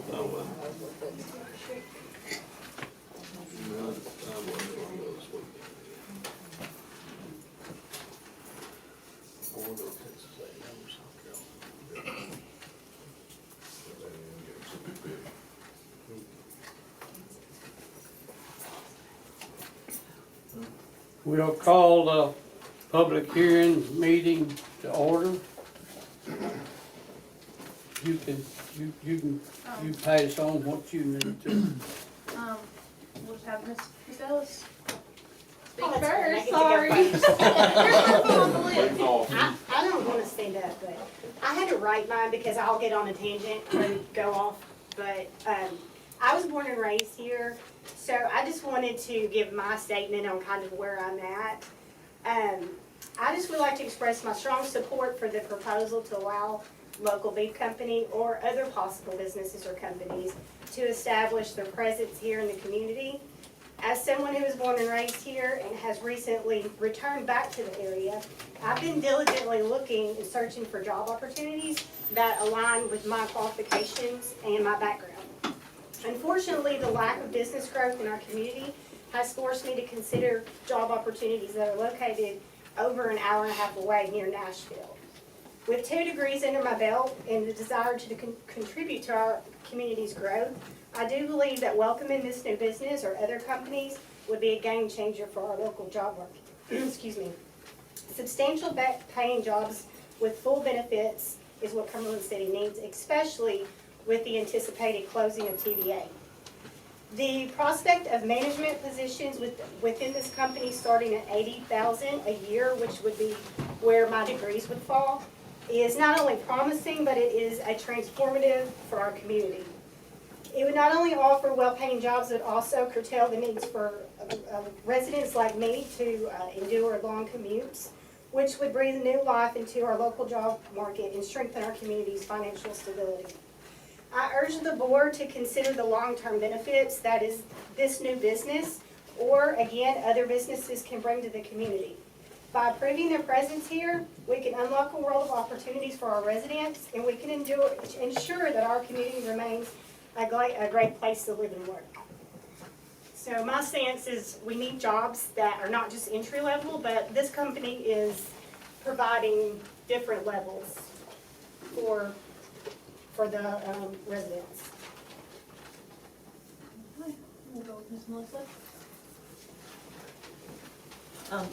Oh, well. No, I wasn't going to go this weekend. I wonder if Texas A&M or South Carolina. We'll call the public hearing meeting to order. You pass on what you need to. We'll just have Miss Ellis speak Oh, that's right. I first, get to go sorry. first. You're first on the list. I don't want to stand up, but I had to write mine because I'll get on a tangent and go off. But I was born and raised here, so I just wanted to give my statement on kind of where I'm at. I just would like to express my strong support for the proposal to allow local beef company or other possible businesses or companies to establish their presence here in the community. As someone who was born and raised here and has recently returned back to the area, I've been diligently looking and searching for job opportunities that align with my qualifications and my background. Unfortunately, the lack of business growth in our community has forced me to consider job opportunities that are located over an hour and a half away near Nashville. With 2 degrees under my belt and the desire to contribute to our community's growth, I do believe that welcoming this new business or other companies would be a game changer for our local job market. Excuse me. Substantial paying jobs with full benefits is what Cumberland City needs, especially with the anticipated closing of TVA. The prospect of management positions within this company starting at $80,000 a year, which would be where my degrees would fall, is not only promising, but it is a transformative for our community. It would not only offer well-paying jobs, but also curtail the needs for residents like me to endure long commutes, which would breathe new life into our local job market and strengthen our community's financial stability. I urge the board to consider the long-term benefits that is this new business, or again, other businesses can bring to the community. By approving their presence here, we can unlock a world of opportunities for our residents, and we can ensure that our community remains a great place to live and work. So my stance is we need jobs that are not just entry level, but this company is providing different levels for the residents. We'll go with Miss Melissa.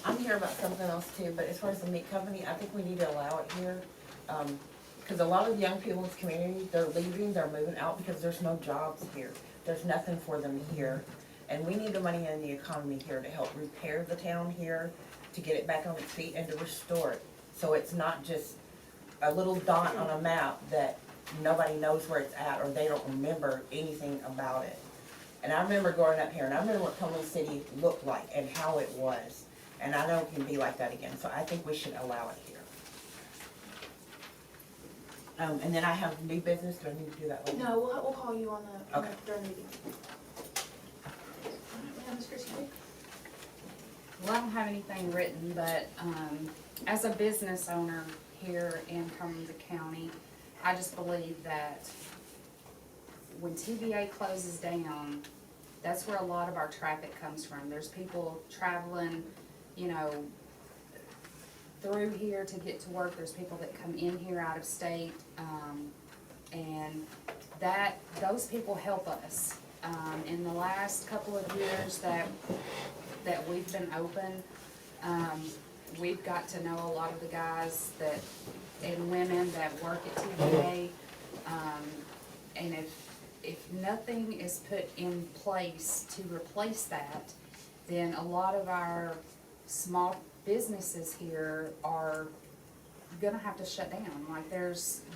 I'm here about something else too, but as far as the meat company, I think we need to allow it here. Cause a lot of young people in this community, they're leaving, they're moving out because there's no jobs here. There's nothing for them here. And we need the money in the economy here to help repair the town here, to get it back on its feet and to restore it. So it's not just a little dot on a map that nobody knows where it's at or they don't remember anything about it. And I remember growing up here and I remember what Cumberland City looked like and how it was. And I know it can be like that again, so I think we should allow it here. And then I have new business, do I need to do that later? No, we'll call you on the, Okay. during the meeting. Yeah, Miss Christie. Well, I don't have anything written, but, as a business owner here in Cumberland County, I just believe that when TVA closes down, that's where a lot of our traffic comes from. There's people traveling, you know, through here to get to work. There's people that come in here out of state, and those people help us. In the last couple of years that we've been open, we've got to know a lot of the guys and women that work at TVA, and if nothing is put in place to replace that, then a lot of our small businesses here are gonna have to shut down. Like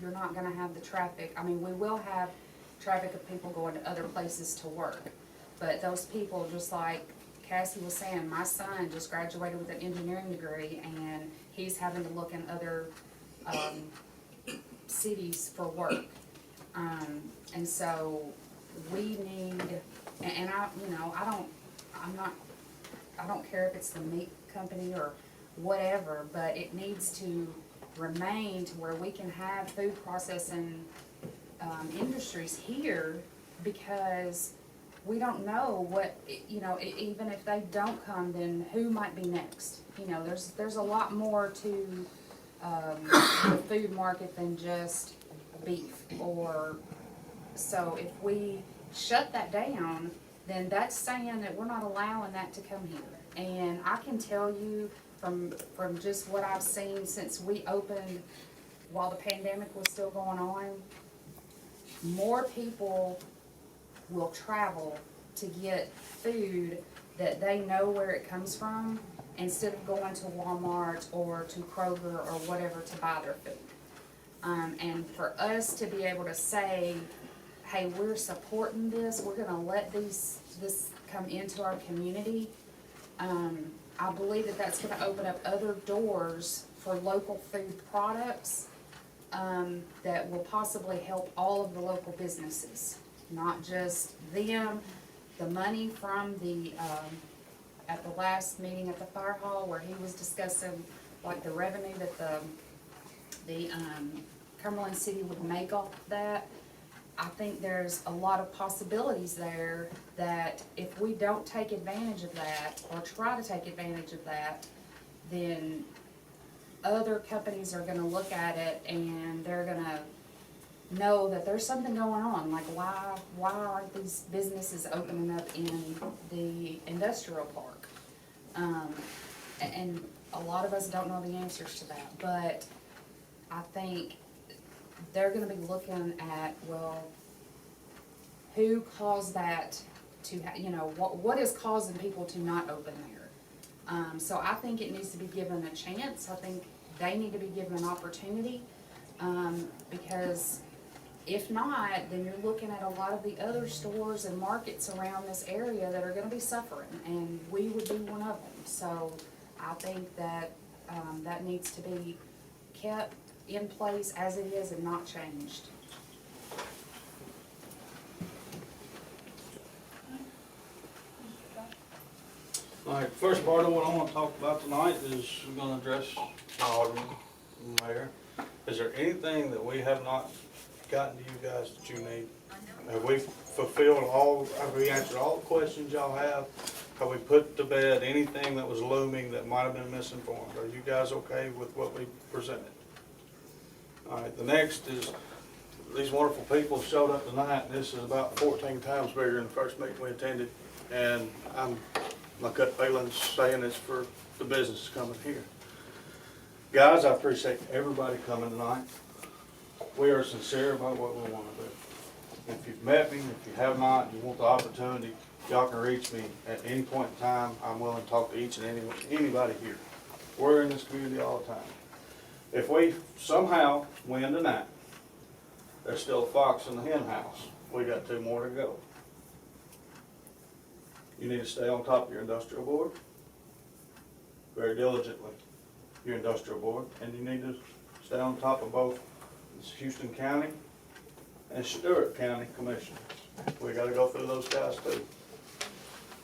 you're not gonna have the traffic. I mean, we will have traffic of people going to other places to work, but those people, just like Cassie was saying, my son just graduated with an engineering degree and he's having to look in other cities for work. And so we need, and I don't care if it's the meat company or whatever, but it needs to remain to where we can have food processing industries here, because we don't know what, you know, even if they don't come, then who might be next? You know, there's a lot more to, the food market than just beef or, so if we shut that down, then that's saying that we're not allowing that to come here. And I can tell you from just what I've seen since we opened, while the pandemic was still going on, more people will travel to get food that they know where it comes from instead of going to Walmart or to Kroger or whatever to buy their food. And for us to be able to say, hey, we're supporting this, we're gonna let this come into our community, I believe that that's gonna open up other doors for local food products that will possibly help all of the local businesses, not just them. The money from the, at the last meeting at the fire hall where he was discussing like the revenue that the Cumberland City would make off that, I think there's a lot of possibilities there that if we don't take advantage of that or try to take advantage of that, then other companies are gonna look at it and they're gonna know that there's something going on. Like why aren't these businesses opening up in the industrial park? And a lot of us don't know the answers to that, but I think they're gonna be looking at, well, who caused that to, you know, what is causing people to not open there? So I think it needs to be given a chance. I think they need to be given an opportunity, because if not, then you're looking at a lot of the other stores and markets around this area that are gonna be suffering, and we would be one of them. So I think that, that needs to be kept in place as it is and not changed. Alright, first part of what I wanna talk about tonight is we're gonna address the Alderman, the Mayor. Is there anything that we have not gotten to you guys that you need? Have we fulfilled have we answered all the questions y'all have? Have we put to bed anything that was looming that might have been misinformed? Are you guys okay with what we presented? Alright, the next is, these wonderful people showed up tonight, and this is about 14 times bigger than the first meeting we attended. And my gut feeling's saying it's for the business coming here. Guys, I appreciate everybody coming tonight. We are sincere about what we want to do. If you've met me, if you have not, you want the opportunity, y'all can reach me at any point in time. I'm willing to talk to each and anybody here. We're in this community all the time. If we somehow win tonight, there's still a fox in the hen house. We got 2 more to go. You need to stay on top of your industrial board very diligently, your industrial board, and you need to stay on top of both Houston County and Stewart County commissioners. We gotta go through those guys too.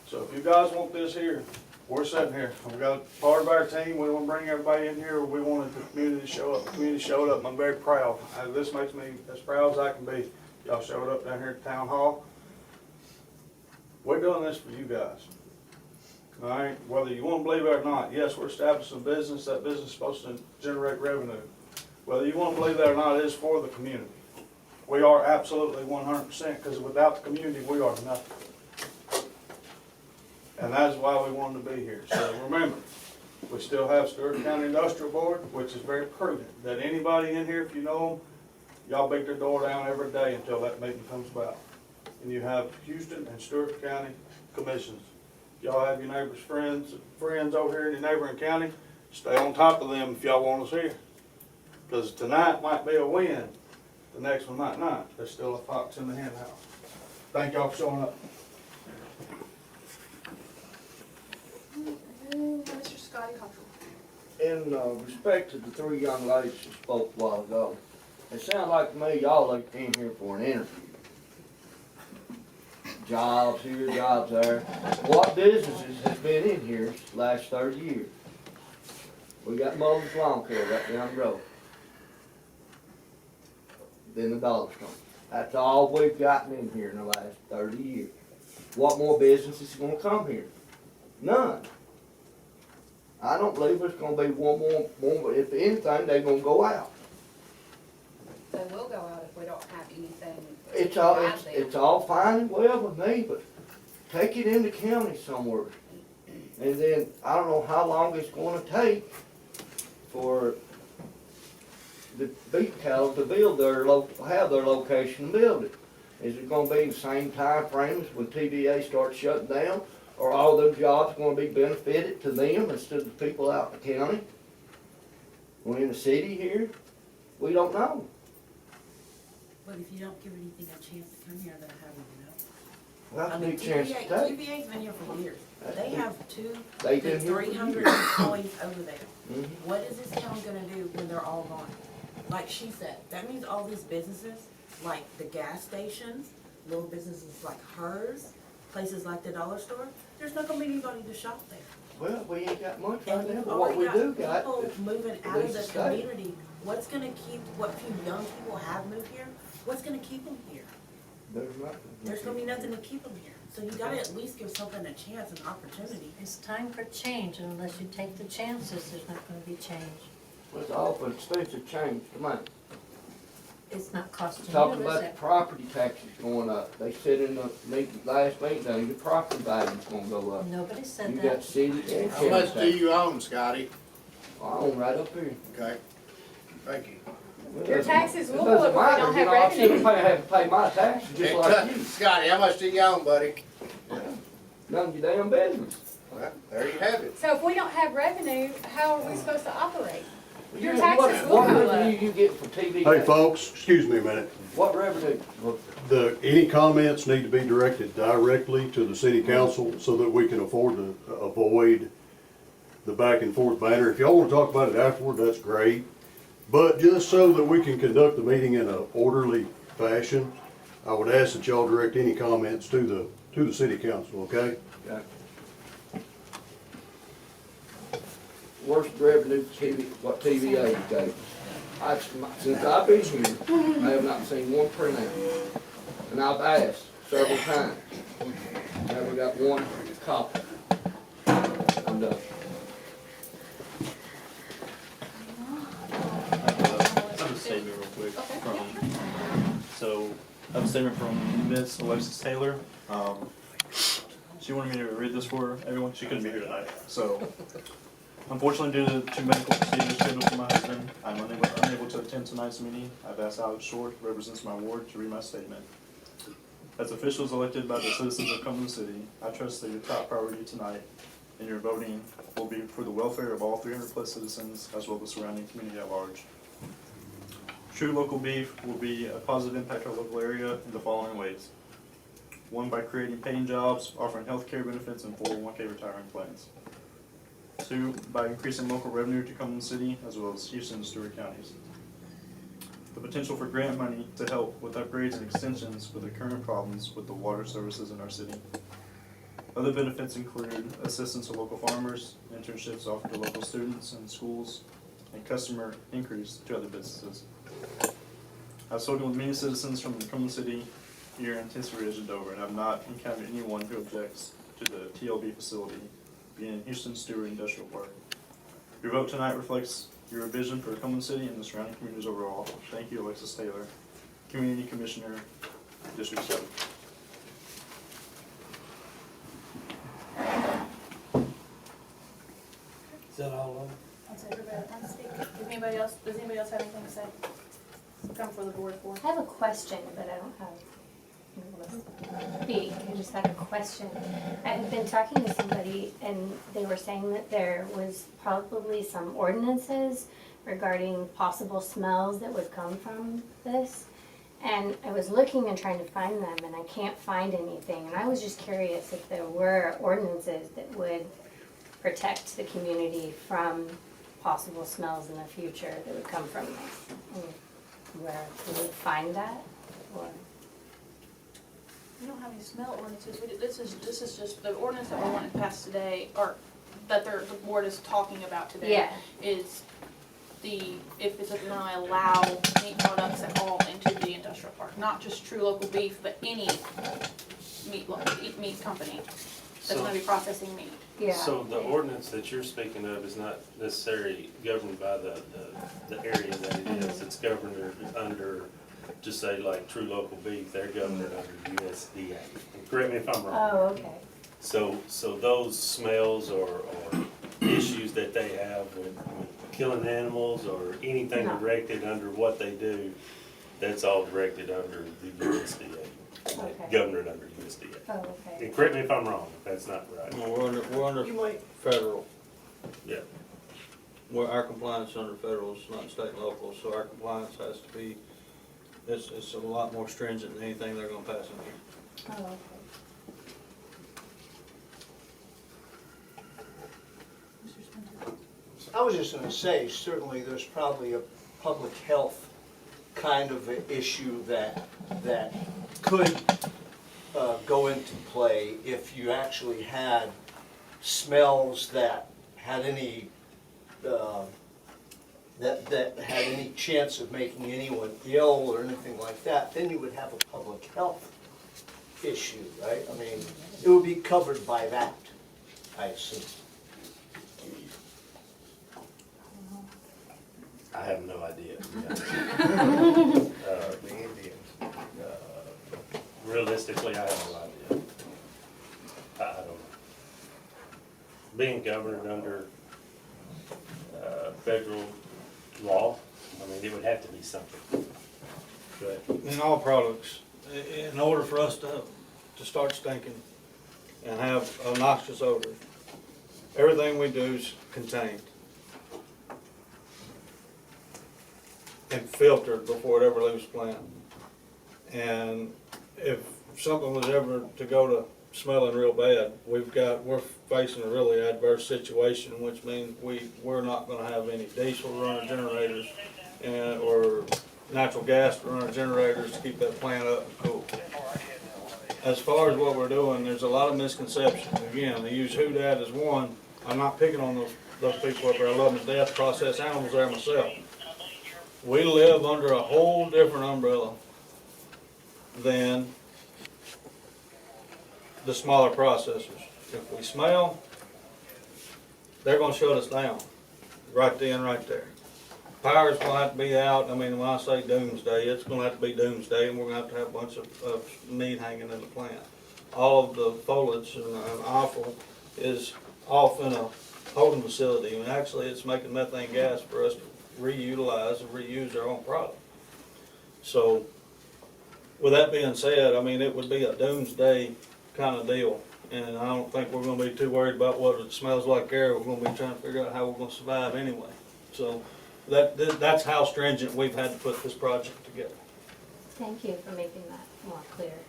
So if you guys want this here, we're sitting here. We got part of our team. We want to bring everybody in here. We wanted the community to show up. The community showed up, and I'm very proud. This makes me as proud as I can be. Y'all showed up down here at Town Hall. We're doing this for you guys. All right? Whether you want to believe it or not, yes, we're establishing a business. That business is supposed to generate revenue. Whether you want to believe that or not, it is for the community. We are absolutely 100%, because without the community, we are nothing. And that is why we wanted to be here. So remember, we still have Stewart County Industrial Board, which is very prudent, that anybody in here, if you know them, y'all beat their door down every day until that meeting comes about. And you have Houston and Stewart County commissions. Y'all have your neighbors, friends over here in the neighboring county. Stay on top of them if y'all want us here. Because tonight might be a win, the next one might not. There's still a fox in the hen house. Thank y'all for showing up. Mr. Scotty Cottrell. In respect to the 3 young ladies that spoke a while ago, it sounds like to me y'all came here for an interview. Jobs here, jobs there. What businesses has been in here the last 30 years? We got Moses Lawn Care right down the road. Then the Dollar Store. That's all we've gotten in here in the last 30 years. What more business is gonna come here? None. I don't believe there's gonna be one more, if anything, they're gonna go out. They will go out if we don't have anything. It's all fine and well with me, but take it in the county somewhere. And then, I don't know how long it's gonna take for the beef cattle to build have their location and build it. Is it gonna be the same time frame as when TVA starts shutting down? Or all those jobs gonna be benefited to them instead of the people out in the county? Or in the city here? We don't know. But if you don't give anything a chance to come here, then how do you know? Well, I that's a mean, big chance to take. TVA's been here for years. They have two They've to been here for 300 years. employees over there. Mhm. What is this town gonna do when they're all gone? Like she said, that means all these businesses, like the gas stations, little businesses like hers, places like the dollar store, there's not gonna be anybody to shop there. Well, we ain't got much And right now, we've but what we already do got people is moving out of police the state. community. What's gonna keep, what few young people have moved here, what's gonna keep them here? There's nothing. There's gonna be nothing to keep them here. So you gotta at least give something a chance, an opportunity. It's time for change, and unless you take the chances, there's not gonna be change. It's awful expensive change, come on. It's not costing Talking you, is about the it? property taxes going up. They said in the last meeting, your property value's gonna go up. Nobody said You that. got city and How county much do taxes. you own, Scotty? I own right up here. Okay, thank you. Well, Your doesn't- taxes will it go up doesn't if we matter, don't you have know, I still revenue. have to pay my taxes just like you. Scotty, how much do you own, buddy? None of your damn business. Well, there you have it. So if we don't have revenue, how are we supposed to operate? Your Yeah, taxes will What go revenue up. you get from TV? Hey, folks, excuse me a minute. What revenue? Any comments need to be directed directly to the city council so that we can afford to avoid the back and forth banter. If y'all wanna talk about it afterward, that's great. But just so that we can conduct the meeting in an orderly fashion, I would ask that y'all direct any comments to the city council, okay? Okay. Worst revenue TV, what TVA gave. Since I've been here, I have not seen one printout. And I've asked several times. Never got one copy. And, I have a statement real quick so I have a statement from Miss Alexis Taylor. She wanted me to read this for everyone. She couldn't be here tonight. So unfortunately, due to medical procedures scheduled for my husband, I'm unable to attend tonight's meeting. I've asked Alex Short, who represents my ward, to read my statement. As officials elected by the citizens of Cumberland City, I trust that your top priority tonight in your voting will be for the welfare of all 300 plus citizens as well as the surrounding community at large. True local beef will be a positive impact on our local area in the following ways. 1, by creating paying jobs, offering health care benefits, and 401k retirement plans. 2, by increasing local revenue to Cumberland City as well as Houston and Stewart counties. The potential for grant money to help with upgrades and extensions for the current problems with the water services in our city. Other benefits include assistance to local farmers, internships offered to local students and schools, and customer increase to other businesses. I've spoken with many citizens from the Cumberland City, Erin, Tennessee Ridge, and Dover, and have not encountered anyone who objects to the TLB facility being in Houston Stewart Industrial Park. Your vote tonight reflects your vision for Cumberland City and the surrounding communities overall. Thank you, Alexis Taylor, Community Commissioner, District 7. Is that all of them? That's everybody can speak. Does anybody else have anything to say? Come for the board for. I have a question, but I don't have speak. I just had a question. I had been talking to somebody and they were saying that there was probably some ordinances regarding possible smells that would come from this. And I was looking and trying to find them and I can't find anything. And I was just curious if there were ordinances that would protect the community from possible smells in the future that would come from this. And where we would find that, or? We don't have any smell ordinances. This is just the ordinance that we're wanting to pass today, or that the board is talking about today. Yeah. Is if it's gonna allow meat products at all into the industrial park, not just True Local Beef, but any meat company that's gonna be processing meat. Yeah. So the ordinance that you're speaking of is not necessarily governed by the area that it is. It's governed under, just say like True Local Beef, they're governed under USDA. And correct me if I'm wrong. Oh, okay. So those smells or issues that they have with killing animals or anything No. directed under what they do, that's all directed under the USDA. Okay. Governed under USDA. Oh, okay. And correct me if I'm wrong, if that's not right. No, we're under federal. Yeah. Where our compliance is under federal, it's not state and local, so our compliance has to be, it's a lot more stringent than anything they're gonna pass in here. Oh, okay. I was just gonna say, certainly there's probably a public health kind of a issue that could go into play if you actually had smells that had any, that had any chance of making anyone ill or anything like that, then you would have a public health issue, right? I mean, it would be covered by that, I assume. I have no idea. Realistically, I have no idea. I don't know. Being governed under federal law, I mean, it would have to be something. But In all products, in order for us to start stinking and have a noxious odor, everything we do is contained and filtered before it ever leaves the plant. And if something was ever to go to smelling real bad, we're facing a really adverse situation, which means we're not gonna have any diesel to run our generators or natural gas to run our generators to keep that plant up and cool. As far as what we're doing, there's a lot of misconceptions. Again, they use Who Dat as one. I'm not picking on those people up there. I love them to death, process animals there myself. We live under a whole different umbrella than the smaller processors. If we smell, they're gonna shut us down, right then, right there. Power's gonna have to be out. I mean, when I say doomsday, it's gonna have to be doomsday, and we're gonna have a bunch of meat hanging in the plant. All of the foliage and offal is off in a holding facility, and actually it's making methane gas for us to reutilize and reuse our own product. So, with that being said, I mean, it would be a doomsday kind of deal, and I don't think we're gonna be too worried about what it smells like there. We're gonna be trying to figure out how we're gonna survive anyway. So, that's how stringent we've had to put this project together. Thank you for making that more clear.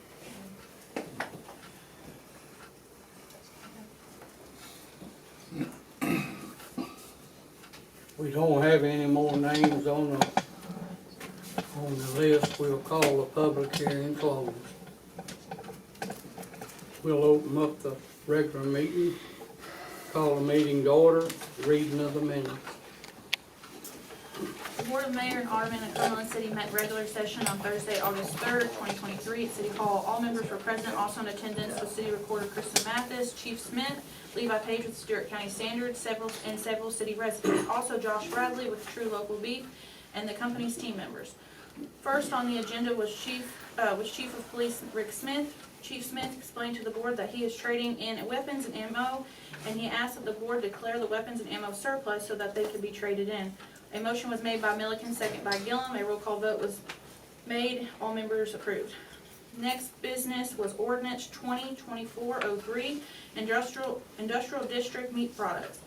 We don't have any more names on the list. We'll call the public hearing closed. We'll open up the regular meeting, call the meeting to order, reading of the minutes. The Board of Mayor and Aldermen of Cumberland City met regular session on Thursday, August 3rd, 2023 at City Hall. All members were present, also in attendance was City Recorder Kristen Mathis, Chief Smith, Levi Page with Stewart County Standards, several city residents. Also Josh Bradley with True Local Beef and the company's team members. First on the agenda was Chief of Police Rick Smith. Chief Smith explained to the board that he is trading in weapons and ammo, and he asked that the board declare the weapons and ammo surplus so that they could be traded in. A motion was made by Milliken, second by Gillum. A roll call vote was made. All members approved. Next business was ordinance 2024-03, industrial district meat products.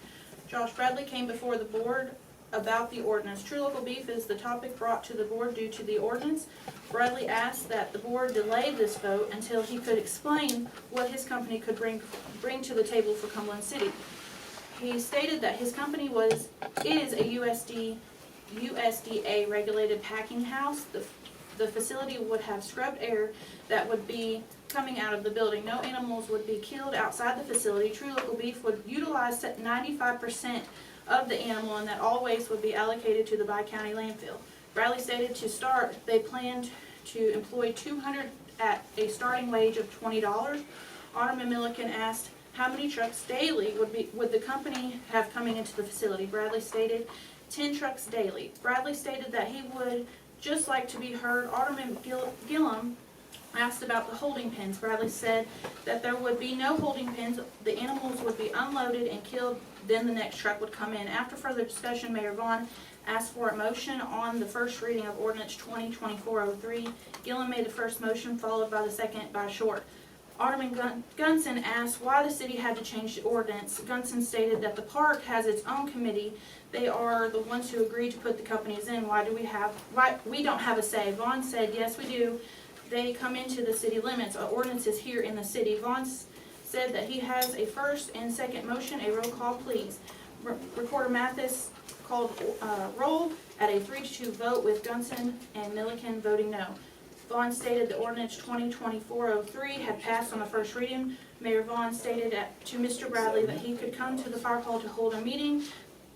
Josh Bradley came before the board about the ordinance. True Local Beef is the topic brought to the board due to the ordinance. Bradley asked that the board delay this vote until he could explain what his company could bring to the table for Cumberland City. He stated that his company is a USDA regulated packing house. The facility would have scrubbed air that would be coming out of the building. No animals would be killed outside the facility. True Local Beef would utilize 95% of the animal and that all waste would be allocated to the Bi-County landfill. Bradley stated to start, they planned to employ 200 at a starting wage of $20. Alderman Milliken asked how many trucks daily would the company have coming into the facility. Bradley stated 10 trucks daily. Bradley stated that he would just like to be heard. Alderman Gillum asked about the holding pens. Bradley said that there would be no holding pens. The animals would be unloaded and killed, then the next truck would come in. After further discussion, Mayor Vaughn asked for a motion on the first reading of ordinance 2024-03. Gillum made the first motion, followed by the second by Short. Alderman Gunson asked why the city had to change the ordinance. Gunson stated that the park has its own committee. They are the ones who agreed to put the companies in. Why we don't have a say? Vaughn said, yes, we do. They come into the city limits. Our ordinance is here in the city. Vaughn said that he has a first and second motion. A roll call, please. Recorder Mathis called roll at a 3-2 vote with Gunson and Milliken voting no. Vaughn stated the ordinance 2024-03 had passed on the first reading. Mayor Vaughn stated to Mr. Bradley that he could come to the fire hall to hold a meeting.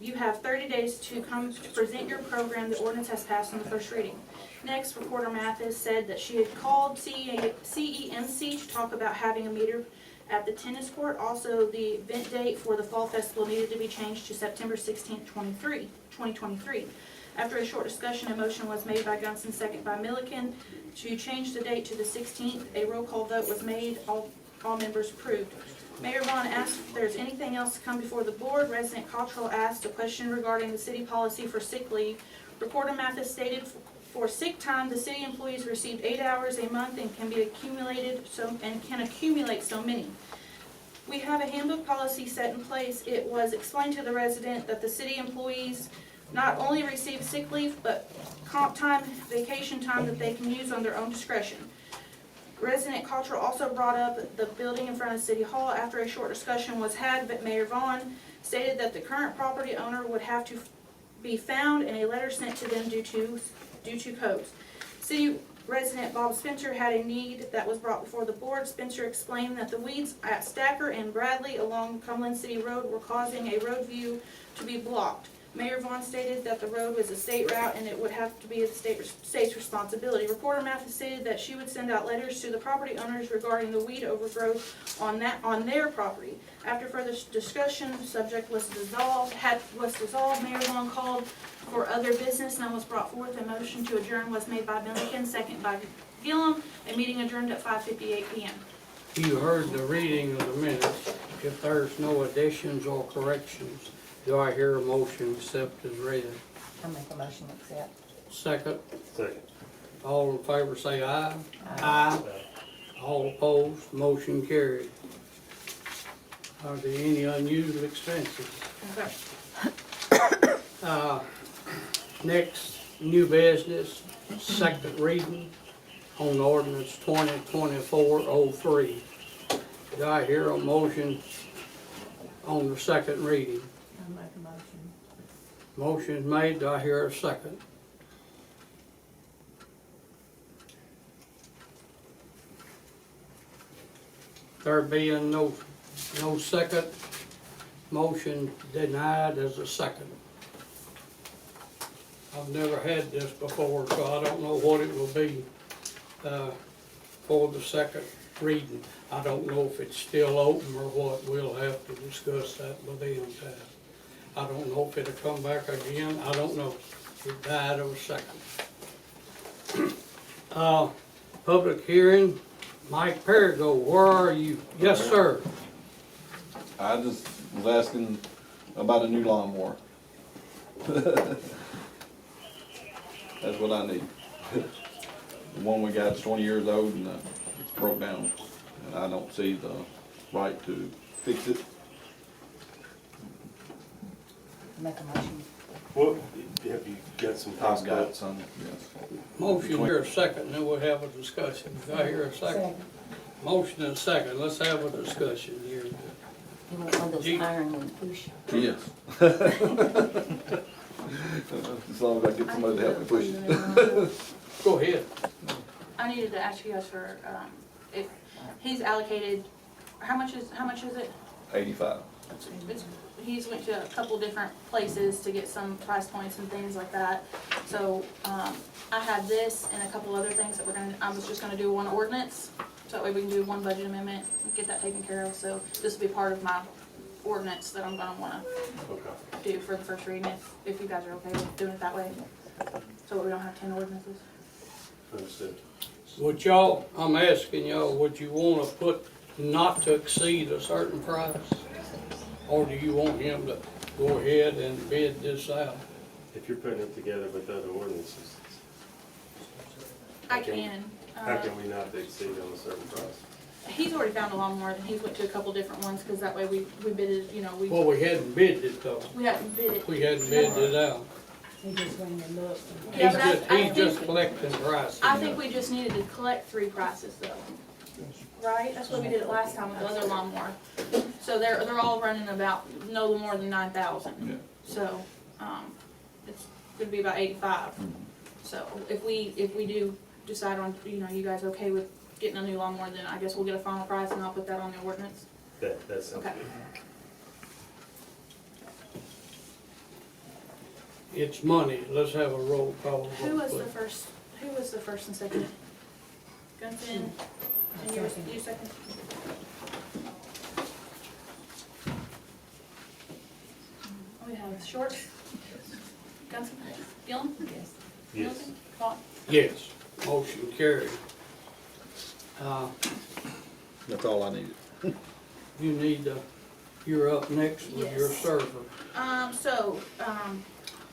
You have 30 days to come to present your program. The ordinance has passed on the first reading. Next, Recorder Mathis said that she had called CEMC to talk about having a meter at the tennis court. Also, the event date for the fall festival needed to be changed to September 16th, 2023. After a short discussion, a motion was made by Gunson, second by Milliken, to change the date to the 16th. A roll call vote was made. All members approved. Mayor Vaughn asked if there's anything else to come before the board. Resident Cottrell asked a question regarding the city policy for sick leave. Recorder Mathis stated for sick time, the city employees received 8 hours a month and can accumulate so many. We have a handbook policy set in place. It was explained to the resident that the city employees not only receive sick leave, but comp time, vacation time that they can use on their own discretion. Resident Cottrell also brought up the building in front of City Hall. After a short discussion was had, but Mayor Vaughn stated that the current property owner would have to be found and a letter sent to them due to codes. City resident Bob Spencer had a need that was brought before the board. Spencer explained that the weeds at Stacker and Bradley along Cumberland City Road were causing a road view to be blocked. Mayor Vaughn stated that the road was a state route and it would have to be the state's responsibility. Recorder Mathis stated that she would send out letters to the property owners regarding the weed overgrowth on their property. After further discussion, the subject was dissolved. Mayor Vaughn called for other business. None was brought forth. A motion to adjourn was made by Milliken, second by Gillum. A meeting adjourned at 5:58 p.m. You heard the reading of the minutes. If there's no additions or corrections, do I hear a motion accept as read? I make a motion to accept. Second. Second. All in favor say aye. Aye. All opposed, motion carried. Are there any unusual expenses? Next, new business, second reading on ordinance 2024-03. Do I hear a motion on the second reading? I make a motion. Motion is made, do I hear a second? There being no second, motion denied as a second. I've never had this before, so I don't know what it will be for the second reading. I don't know if it's still open or what. We'll have to discuss that with them. I don't know if it'll come back again. I don't know. It died of a second. Public hearing. Mike Perigo, where are you? Yes, sir. I just was asking about a new lawnmower. That's what I need. The one we got is 20 years old and it's broke down. And I don't see the right to fix it. Make a motion. What, have you got some things I've got some, yes. Motion here a second, then we'll have a discussion. Do I hear a second? Motion and a second. Let's have a discussion here. You want one of those iron and push? Yes. As long as I get somebody to help me push it. Go ahead. I needed to ask you guys for, if he's allocated, how much is it? 85. He's went to a couple different places to get some price points and things like that. So, I had this and a couple other things that I was just gonna do one ordinance, so that way we can do one budget amendment, and get that taken care of, so this will be part of my ordinance that I'm gonna wanna Okay. do for the first reading, if you guys are okay with doing it that way. So we don't have 10 ordinances. Understood. Would y'all, I'm asking y'all, would you wanna put not to exceed a certain price? Or do you want him to go ahead and bid this out? If you're putting it together with other ordinances, I can. how can we not exceed on a certain price? He's already found a lot more, he's went to a couple different ones, cause that way we bidded, Well, we hadn't bid it though. we haven't bid it. We hadn't bid it out. He just went and looked. Yeah, but I He's just think, collecting prices. I think we just needed to collect 3 prices though. Right? That's what we did it last time with the other lawnmower. So they're all running about no more than 9,000. Yeah. So, it's gonna be about 85. So if we do decide on, you guys okay with getting a new lawnmower, then I guess we'll get a final price and I'll put that on the ordinance. That's Okay. It's money. Let's have a roll call. Who was vote, the please. first and second? Gunston, and you second? We have Short, Gunston, Gillum? Yes. Middleton, Vaughn. Yes, motion carried. That's all I needed. You need to, you're up next with your Yes. server.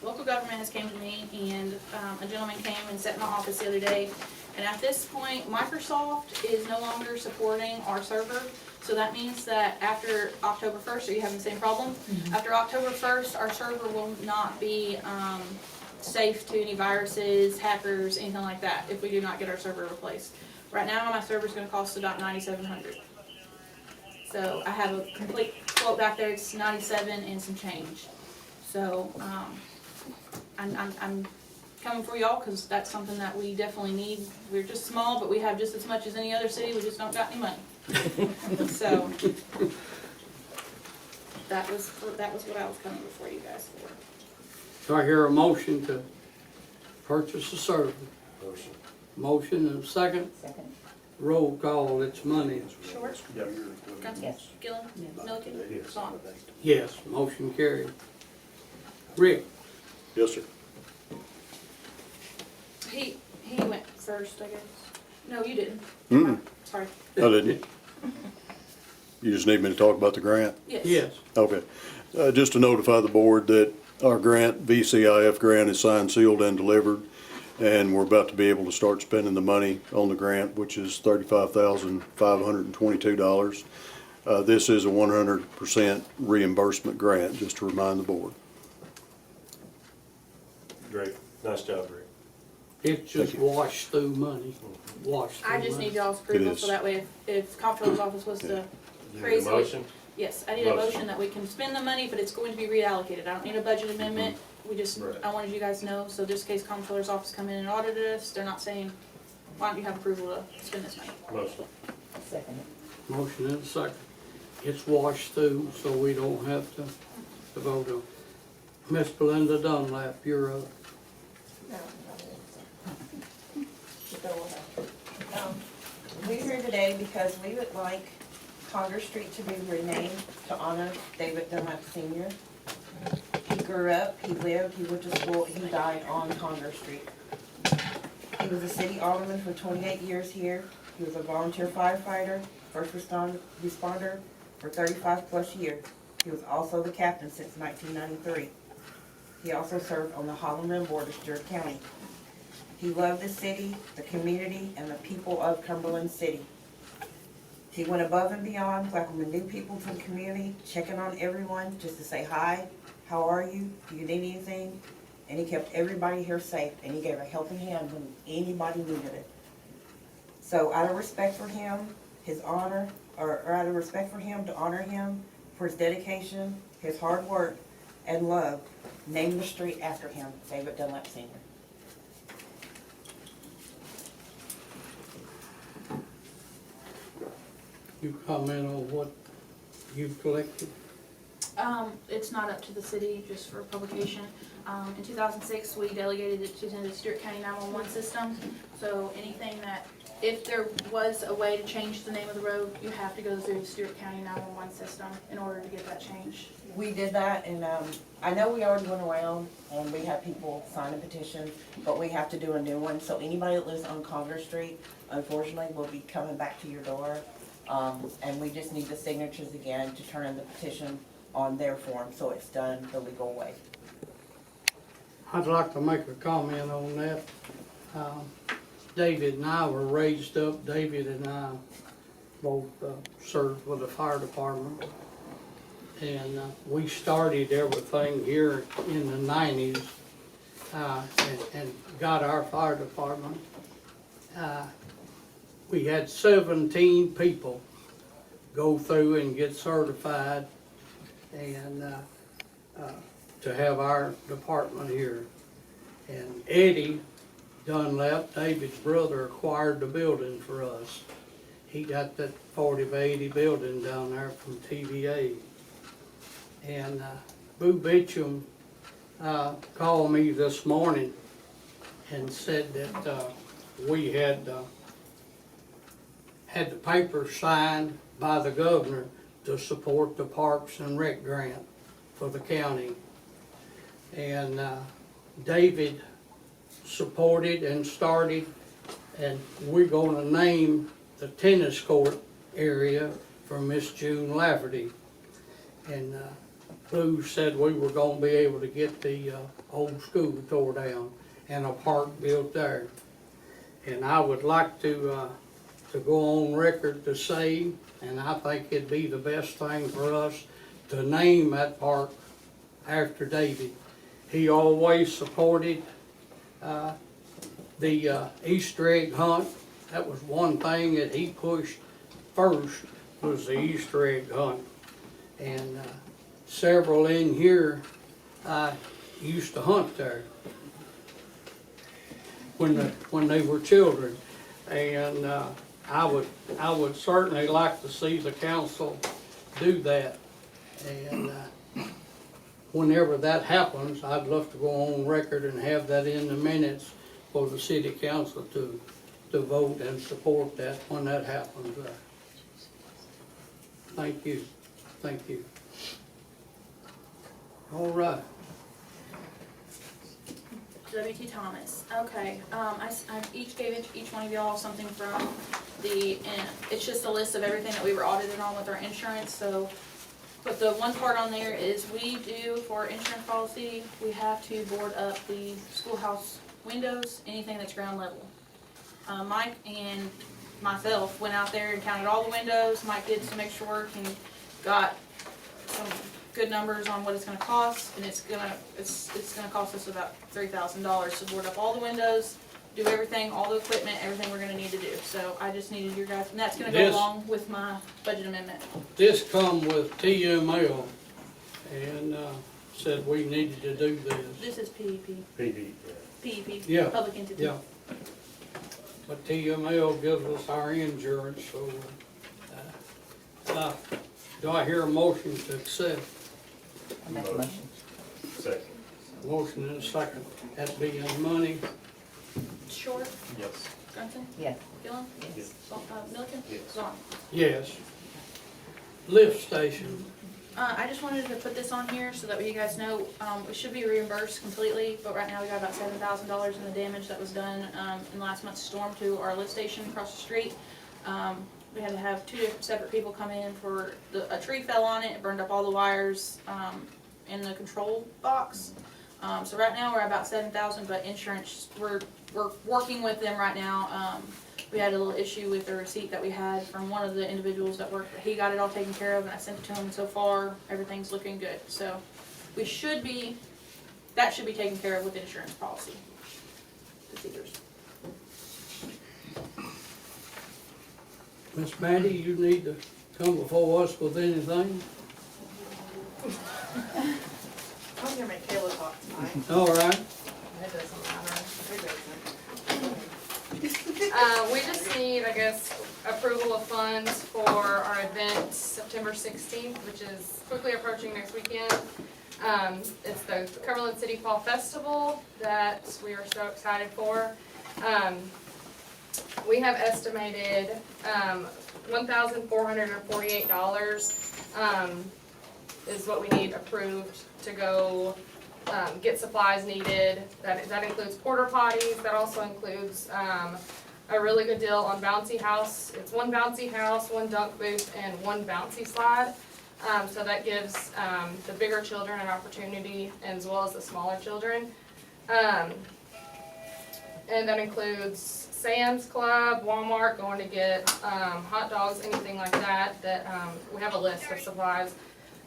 Local government has came to me and, a gentleman came and sat in my office the other day. And at this point, Microsoft is no longer supporting our server. So that means that after October 1st, are you having the same problem? After October 1st, our server will not be, safe to any viruses, hackers, anything like that, if we do not get our server replaced. Right now, my server's gonna cost about $9,700. So I have a complete quote back there, it's 97 and some change. So, I'm coming for y'all, cause that's something that we definitely need. We're just small, but we have just as much as any other city, we just don't got any money. So, that was what I was coming before you guys for. Do I hear a motion to purchase a server? Motion. Motion and a second? Second. Roll call, it's money. Short, Yep. Gunston, Yes. Gillum, Milliken, Yes. Vaughn. Yes, motion carried. Rick, Yes, sir. He went first, I guess. No, you didn't. Sorry. Oh, didn't you? You just need me to talk about the grant? yes, Okay. Just to notify the board that our grant, VCIF grant, is signed, sealed, and delivered, and we're about to be able to start spending the money on the grant, which is $35,522. This is a 100% reimbursement grant, just to remind the board. Great. Nice job, Rick. it's just Thank you. washed through money, washed through I just money. need y'all's approval, is. so that way if comptroller's office was to You Crazy. need a motion? yes, I need a Motion. motion that we can spend the money, but it's going to be reallocated. I don't need a budget amendment. We just, Right. I wanted you guys to know, so just in case comptroller's office come in and audited us, they're not saying, why don't you have approval to spend this money? Motion. Second. Motion and a second. It's washed through, so we don't have to vote on. Miss Belinda Dunlap, you're up. We're here today because we would like Congress Street to be renamed to honor David Dunlap Senior. He grew up, he lived, he went to school, he died on Congress Street. He was a city alderman for 28 years here. He was a volunteer firefighter, first responder for 35 plus years. He was also the captain since 1993. He also served on the Holland Rim Board of Stewart County. He loved the city, the community, and the people of Cumberland City. He went above and beyond, welcoming new people to the community, checking on everyone just to say hi, how are you, do you need anything? And he kept everybody here safe, and he gave a helping hand when anybody needed it. So out of respect for him, his honor, or out of respect for him, to honor him for his dedication, his hard work, and love, name the street after him, David Dunlap Senior. You comment on what you've collected? It's not up to the city, just for publication. In 2006, we delegated it to the Stewart County 911 system. So anything that, if there was a way to change the name of the road, you have to go through the Stewart County 911 system in order to get that changed. We did that, and I know we already went around and we had people sign a petition, but we have to do a new one. So anybody that lives on Congress Street, unfortunately, will be coming back to your door. And we just need the signatures again to turn in the petition on their form, so it's done the legal way. I'd like to make a comment on that. David and I were raised up, David and I both served with the fire department. And we started everything here in the 90s and got our fire department. We had 17 people go through and get certified and to have our department here. And Eddie Dunlap, David's brother, acquired the building for us. He got that 40 by 80 building down there from TVA. And Boo Beecham called me this morning and said that we had the papers signed by the governor to support the Parks and Rec grant for the county. And David supported and started, and we're gonna name the tennis court area for Miss June Lafferty. And Blue said we were gonna be able to get the old school tore down and a park built there. And I would like to go on record to say, and I think it'd be the best thing for us to name that park after David. He always supported the Easter egg hunt. That was one thing that he pushed first, was the Easter egg hunt. And several in here used to hunt there when they were children. And I would certainly like to see the council do that. And whenever that happens, I'd love to go on record and have that in the minutes for the city council to vote and support that when that happens. Thank you. Thank you. All right. W.T. Thomas. Okay, I each gave each one of y'all something from the, and it's just a list of everything that we were audited on with our insurance, so. But the one part on there is we do, for our insurance policy, we have to board up the schoolhouse windows, anything that's ground level. Mike and myself went out there and counted all the windows. Mike did some extra work and got some good numbers on what it's gonna cost, and it's gonna cost us about $3,000 to board up all the windows, do everything, all the equipment, everything we're gonna need to do. So I just needed your guys, and that's gonna go along with my budget amendment. This come with TML and said we needed to do this. This is PEP. PEP, Yeah, public entity. yeah. But TML gives us our insurance, so do I hear a motion to accept? I make a motion. Second. Motion and a second. That being money. Short, Yes. Grunson, Yes. Gillum, Yes. Milliken, Yes. Vaughn. Yes. Lift station. I just wanted to put this on here so that way you guys know, it should be reimbursed completely, but right now we got about $7,000 in the damage that was done, in last month's storm to our lift station across the street. We had to have two different separate people come in for, a tree fell on it, it burned up all the wires, in the control box. So right now we're at about 7,000, but insurance, we're working with them right now. We had a little issue with the receipt that we had from one of the individuals that worked, he got it all taken care of and I sent it to him, and so far, everything's looking good. So we should be, that should be taken care of with insurance policy procedures. Miss Maddie, you need to come before us with anything? I'm gonna make Kayla talk tonight. All right. It doesn't matter. It doesn't. We just need, I guess, a approval of funds for our event September 16th, which is quickly approaching next weekend. It's the Cumberland City Fall Festival that we are so excited for. We have estimated $1,448 is what we need approved to go get supplies needed. That includes porta potties. That also includes a really good deal on bouncy house. It's one bouncy house, one dunk booth, and one bouncy slide. So that gives the bigger children an opportunity as well as the smaller children. And that includes Sam's Club, Walmart, going to get hot dogs, anything like that, we have a list of supplies.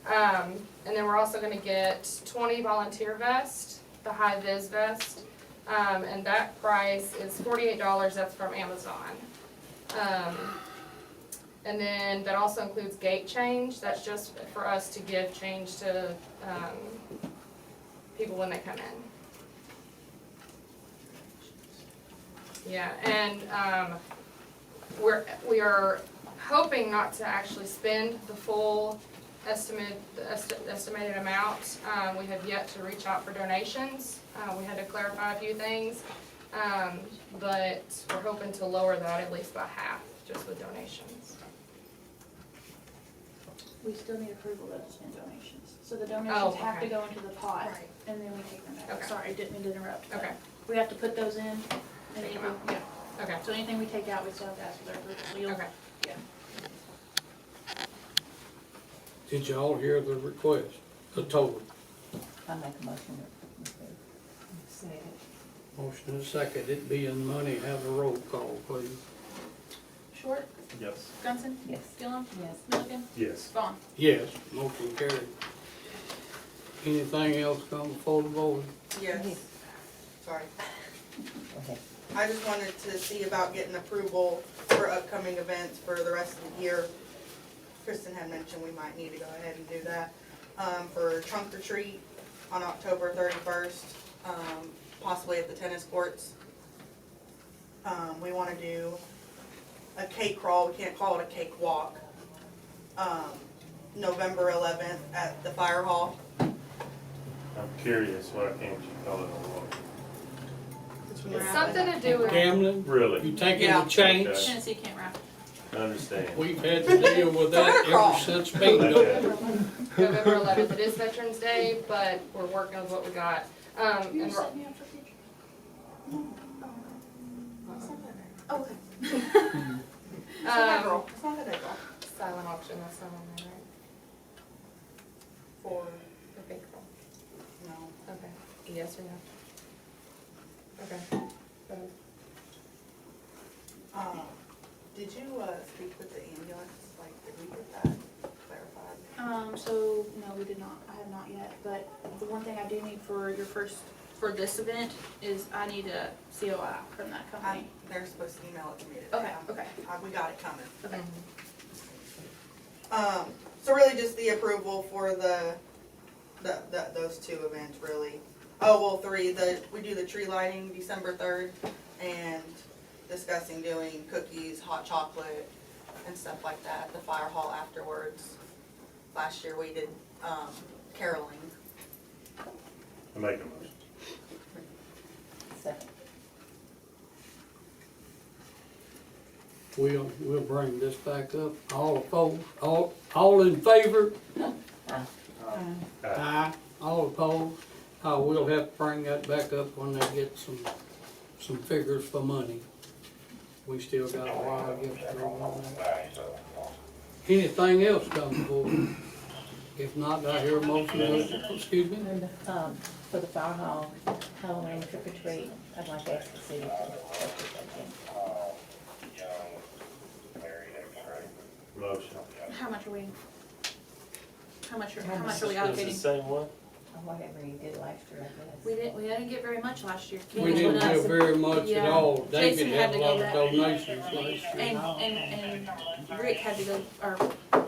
And then we're also gonna get 20 volunteer vests, the high vis vest, and that price is $48, that's from Amazon. And then that also includes gate change, that's just for us to give change to people when they come in. Yeah, and we are hoping not to actually spend the full estimated amount. We have yet to reach out for donations. We had to clarify a few things, but we're hoping to lower that at least by half, just with donations. We still need approval though to spend donations. So the donations have to go into the pot, and then we take them out. Okay. Sorry, I didn't mean to interrupt. but Okay. We have to put those in, and Take then them out. yeah. Okay. So anything we take out, we still have to ask for their approval. So you'll- Okay. Yeah. Did y'all hear the request, the total? I make a motion to approve. Motion and second, it being money, have a roll call, please. Short, Yes. Johnson, Yes. Gillum, Yes. Milliken, Yes. Vaughn. Yes, motion carried. Anything else come before the board? Yes. Sorry. Okay. I just wanted to see about getting approval for upcoming events for the rest of the year. Kristen had mentioned we might need to go ahead and do that. For trunk or treat on October 31st, possibly at the tennis courts. We wanna do a cake crawl, we can't call it a cake walk. November 11th at the fire hall. I'm curious, why can't you call it a walk? It's something to do with, Gambling, Really? you taking Yeah. the chance? Okay. Tennessee can't rap. I understand. We've had to deal with that ever since bingo. Okay. November 11th. It is Veterans Day, but we're working with what we got. And we're, Oh, okay. It's not that girl, it's not that girl. silent auction, that's not on there, right? For, The big one. no. Okay. Yes or no? Okay. Go ahead. Did you, speak with the ambulance, like, did we get that clarified? So, no, we did not, I have not yet, but the one thing I do need for this event is I need a COI from that company. They're supposed to email it to me today. Okay, okay. We got it coming. Okay. So really just the approval for those two events, really. Oh, well, three, we do the tree lighting December 3rd, and discussing doing cookies, hot chocolate, and stuff like that at the fire hall afterwards. Last year we did, caroling. I make a motion. Second. We'll bring this back up. All opposed, all in favor? Aye. All opposed? We'll have to bring that back up when they get some figures for money. We still got a while to get through on that. Anything else come forward? If not, I hear a motion, excuse me? And, for the fire hall, Halloween trick or treat, I'd like to ask the city to purchase that again. Motion. How much are we Is it the allocating? same one? Or whatever you did last year, I guess. We didn't get very much last year. We Kenny didn't went up. give very much at Yeah. all. David Jason had had a to lot go of back. donations last year. And Rick had to go, or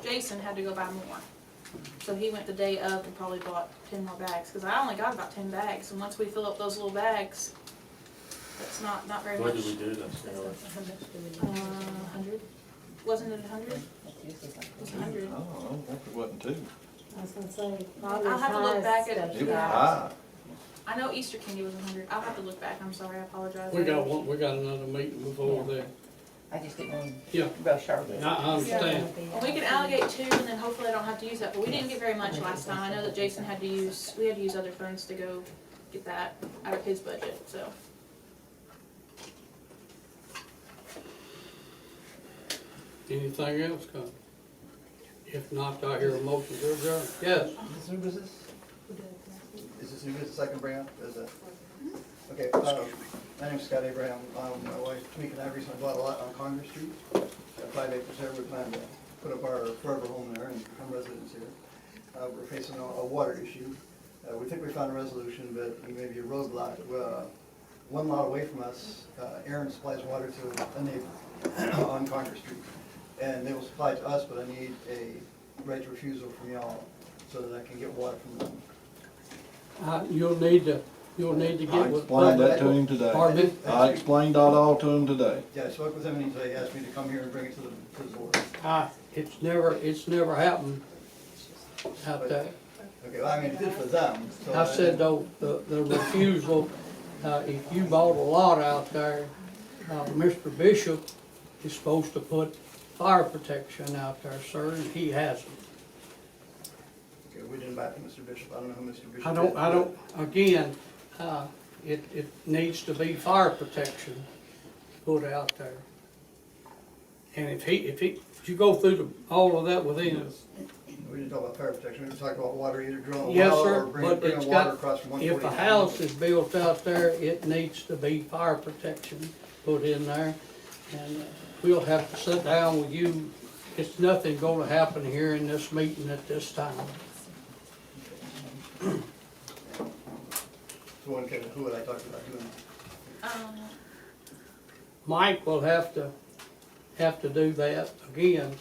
Jason had to go buy more. So he went the day of and probably bought 10 more bags, cause I only got about 10 bags, and once we fill up those little bags, that's not very much. What did we do this year? How much do we need? 100. Wasn't it 100? It was 100. I don't know, I think it wasn't two. I was gonna say, probably I'll have to look back at It was Yeah. high. I know Easter candy was 100. I'll have to look back. I'm sorry. I apologize. We got one, we got another meeting before that. I just didn't want Yeah, to rush our. I understand. Well, we could allocate 2 and then hopefully I don't have to use that, but we didn't get very much last time. I know that Jason had to use, we had to use other funds to go get that out of his budget, so. Anything else, Connie? If not, I hear a motion to adjourn. Yes. Is this new business? Is this new business I can bring up? Is it? Okay, my name's Scott Abraham. My wife Tamika and I recently bought a lot on Congress Street. Got 5 acres there. We plan to put up our forever home there and become residents here. We're facing a water issue. We think we found a resolution, but we may be a roadblock. One lot away from us, Aaron supplies water to a neighbor on Congress Street. And they will supply it to us, but I need a right of refusal from y'all so that I can get water from them. You'll need to get I with. explained that to him today. Pardon me? I explained that all to him today. Yeah, I spoke with him and he asked me to come here and bring it to the board. It's never happened out there. Okay, well, I mean, it did for them, so. I said though, the refusal, if you bought a lot out there, Mr. Bishop is supposed to put fire protection out there, sir, and he hasn't. Okay, we didn't buy it from Mr. Bishop, I don't know who Mr. Bishop is. I don't, again, it needs to be fire protection put out there. And if you go through all of that with him, We didn't talk about fire protection, we were talking about water, either drilling a yes, well sir, or but bringing it's water got, across from if 149. a house is built out there, it needs to be fire protection put in there. And we'll have to sit down with you. It's nothing gonna happen here in this meeting at this time. So who would I talk about doing that? Mike will have to do that again.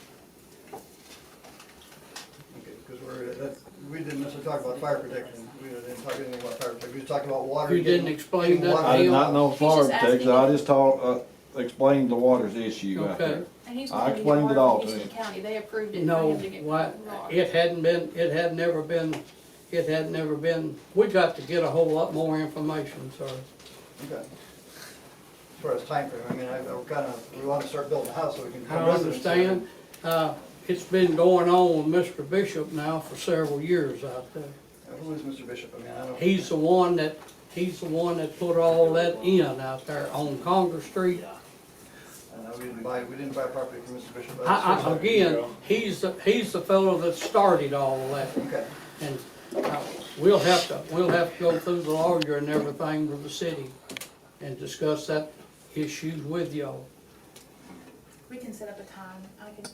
Okay, because we didn't necessarily talk about fire protection, we didn't talk anything about fire protection, we just talked about water. You didn't explain that I did not know fire He's just protection, asking- I just explained the water's issue out Okay. there. And he's I going to get explained water it all from to Eastern him. County. They approved it for No, him to get what, water. it had never been, we got to get a whole lot more information, sir. Okay. As far as timeframe, I mean, we want to start building a house so we can. I become residents there. understand, it's been going on with Mr. Bishop now for several years out there. Who is Mr. Bishop? I mean, I don't. He's the one that put all that in out there on Congress Street. We didn't buy property from Mr. Bishop. Again, he's the fellow that started all of that. Okay. And we'll have to go through the lawyer and everything with the city and discuss that issue with y'all. We can set up a time.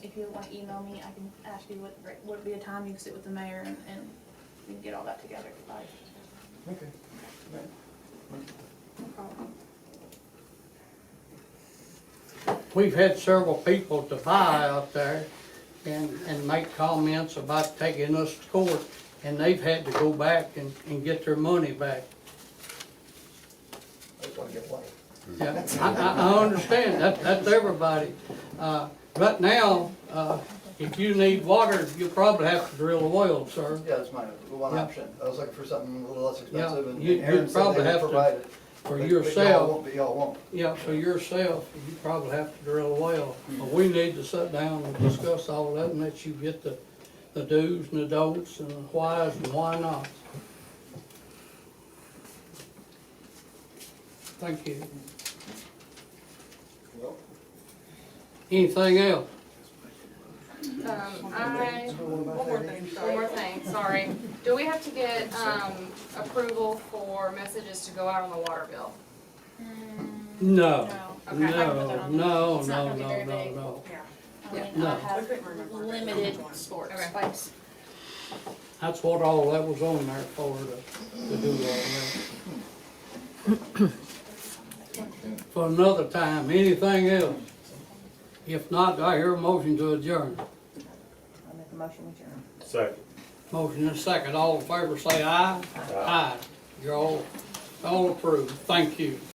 If you want to email me, I can ask you what would be a time you can sit with the mayor and we can get all that together. Okay. No problem. We've had several people to buy out there and make comments about taking us to court, and they've had to go back and get their money back. I just want to get water. Yeah, I understand, that's everybody. Right now, if you need water, you'll probably have to drill a well, sir. Yeah, that's my one Yeah. option. I was looking for something a little less Yeah, expensive, and you'd Aaron said probably they have would to- provide it. For But yourself, y'all won't. yeah, for yourself, you probably have to drill a well. But we need to sit down and discuss all that and let you get the do's and the don'ts and the whys and why not. Thank you. Well, Anything else? One more thing, One sorry. more thing, sorry. Do we have to get, approval for messages to go out on the water bill? No. Okay. No, It's not no, gonna be no, very no, big. no. I mean, No. I have limited sports. Okay. That's what all that was on there for, to do all that. For another time, anything else? If not, I hear a motion to adjourn. I'll make a motion with adjourn. Second. Motion and second, all in favor say aye. Aye. You're all approved, thank you.